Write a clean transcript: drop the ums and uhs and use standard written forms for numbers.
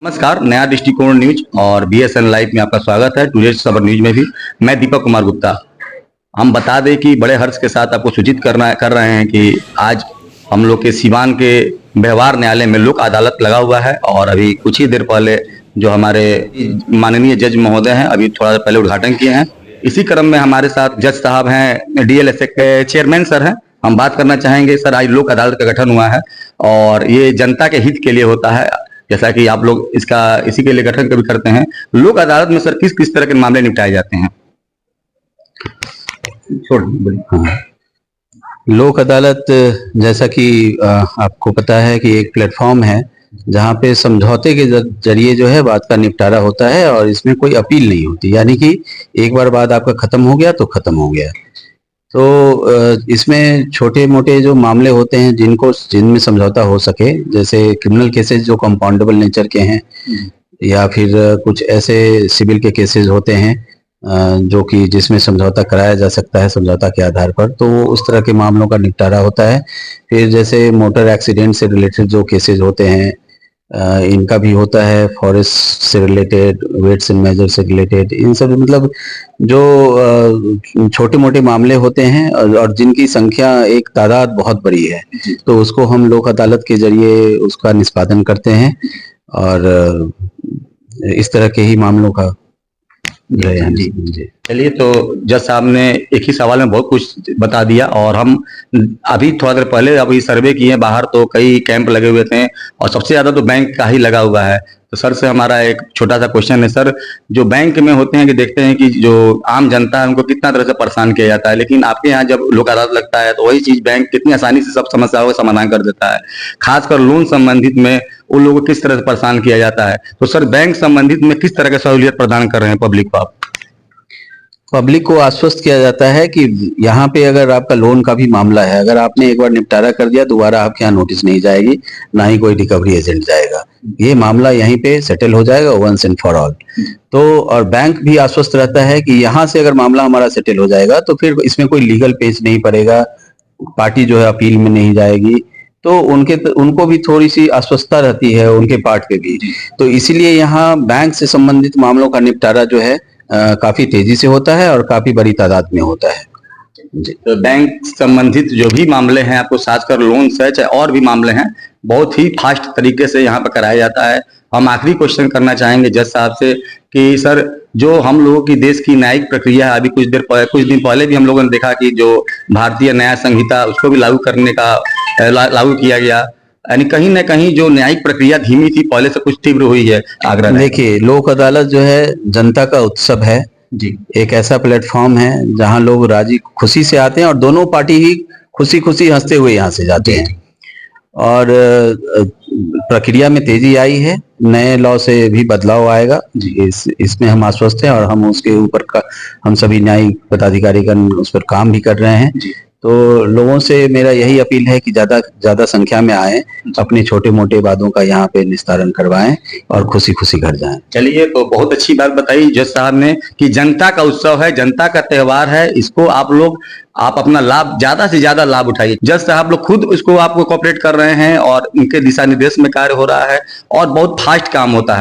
नमस्कार, नया दृष्टिकोण न्यूज और बीएसएन लाइव में आपका स्वागत है। टुडेज खबर न्यूज में भी मैं दीपक कुमार गुप्ता। हम बता दें कि बड़े हर्ष के साथ आपको सूचित कर रहे हैं कि आज हम लोग के सीवान के व्यवहार न्यायालय में लोक अदालत लगा हुआ है और अभी कुछ ही देर पहले जो हमारे माननीय जज महोदय हैं अभी थोड़ा पहले उद्घाटन किए हैं। इसी क्रम में हमारे साथ जज साहब हैं, डीएलएसए के चेयरमैन सर हैं। हम बात करना चाहेंगे सर, आज लोक अदालत का गठन हुआ है और ये जनता के हित के लिए होता है, जैसा कि आप लोग इसका इसी के लिए गठन कभी करते हैं। लोक अदालत में सर किस किस तरह के मामले निपटाए जाते हैं? हाँ। लोक अदालत जैसा कि आपको पता है कि एक प्लेटफॉर्म है जहाँ पे समझौते के जरिए जो है बात का निपटारा होता है और इसमें कोई अपील नहीं होती, यानी कि एक बार बात आपका खत्म हो गया तो खत्म हो गया। तो इसमें छोटे मोटे जो मामले होते हैं जिनमें समझौता हो सके, जैसे क्रिमिनल केसेस जो कंपाउंडेबल नेचर के हैं या फिर कुछ ऐसे सिविल के केसेस होते हैं जो कि जिसमें समझौता कराया जा सकता है समझौता के आधार पर, तो उस तरह के मामलों का निपटारा होता है। फिर जैसे मोटर एक्सीडेंट से रिलेटेड जो केसेस होते हैं इनका भी होता है, फॉरेस्ट से रिलेटेड, वेट्स एंड मेजर से रिलेटेड, इन सब मतलब जो छोटे मोटे मामले होते हैं और जिनकी संख्या एक तादाद बहुत बड़ी है, तो उसको हम लोक अदालत के जरिए उसका निष्पादन करते हैं और इस तरह के ही मामलों का जी। चलिए, तो जज साहब ने एक ही सवाल में बहुत कुछ बता दिया और हम अभी थोड़ा देर पहले अभी सर्वे किए हैं बाहर, तो कई कैंप लगे हुए थे और सबसे ज्यादा तो बैंक का ही लगा हुआ है। तो सर से हमारा एक छोटा सा क्वेश्चन है सर, जो बैंक में होते हैं कि देखते हैं कि जो आम जनता है उनको कितना तरह से परेशान किया जाता है, लेकिन आपके यहाँ जब लोक अदालत लगता है तो वही चीज बैंक कितनी आसानी से सब समस्याओं का समाधान कर देता है। खासकर लोन संबंधित में उन लोगों को किस तरह से परेशान किया जाता है, तो सर बैंक संबंधित में किस तरह की सहूलियत प्रदान कर रहे हैं पब्लिक को आप? पब्लिक को आश्वस्त किया जाता है कि यहाँ पे अगर आपका लोन का भी मामला है, अगर आपने एक बार निपटारा कर दिया, दोबारा आपके यहाँ नोटिस नहीं जाएगी, ना ही कोई रिकवरी एजेंट जाएगा। ये मामला यहीं पे सेटल हो जाएगा वंस एंड फॉर ऑल। तो और बैंक भी आश्वस्त रहता है कि यहाँ से अगर मामला हमारा सेटल हो जाएगा तो फिर इसमें कोई लीगल पेच नहीं पड़ेगा, पार्टी जो है अपील में नहीं जाएगी, तो उनको भी थोड़ी सी आश्वस्तता रहती है उनके पार्ट पे भी। तो इसीलिए यहाँ बैंक से संबंधित मामलों का निपटारा जो है काफी तेजी से होता है और काफी बड़ी तादाद में होता है। तो बैंक संबंधित जो भी मामले हैं, आपको खासकर लोन से चाहे और भी मामले हैं, बहुत ही फास्ट तरीके से यहाँ पर कराया जाता है। हम आखिरी क्वेश्चन करना चाहेंगे जज साहब से कि सर, जो हम लोगों की देश की न्यायिक प्रक्रिया है, अभी कुछ दिन पहले भी हम लोगों ने देखा कि जो भारतीय न्याय संहिता उसको भी लागू किया गया, यानी कहीं ना कहीं जो न्यायिक प्रक्रिया धीमी थी, पहले से कुछ तीव्र हुई है आग्रह। देखिए, लोक अदालत जो है जनता का उत्सव है जी, एक ऐसा प्लेटफॉर्म है जहां लोग राजी खुशी से आते हैं और दोनों पार्टी ही खुशी खुशी हंसते हुए यहाँ से जाते हैं। और प्रक्रिया में तेजी आई है, नए लॉ से भी बदलाव आएगा जी, इसमें हम आश्वस्त हैं और हम उसके ऊपर हम सभी न्यायिक पदाधिकारी उस पर काम भी कर रहे हैं। तो लोगों से मेरा यही अपील है कि ज्यादा संख्या में आए, अपने छोटे मोटे वादों का यहाँ पे निस्तारण करवाएं और खुशी खुशी घर जाएं। चलिए, तो बहुत अच्छी बात बताई जज साहब ने कि जनता का उत्सव है, जनता का त्योहार है, इसको आप अपना लाभ, ज्यादा से ज्यादा लाभ उठाइए। जज साहब लोग खुद इसको आपको कोऑपरेट कर रहे हैं और उनके दिशा निर्देश में कार्य हो रहा है और बहुत फास्ट काम होता है।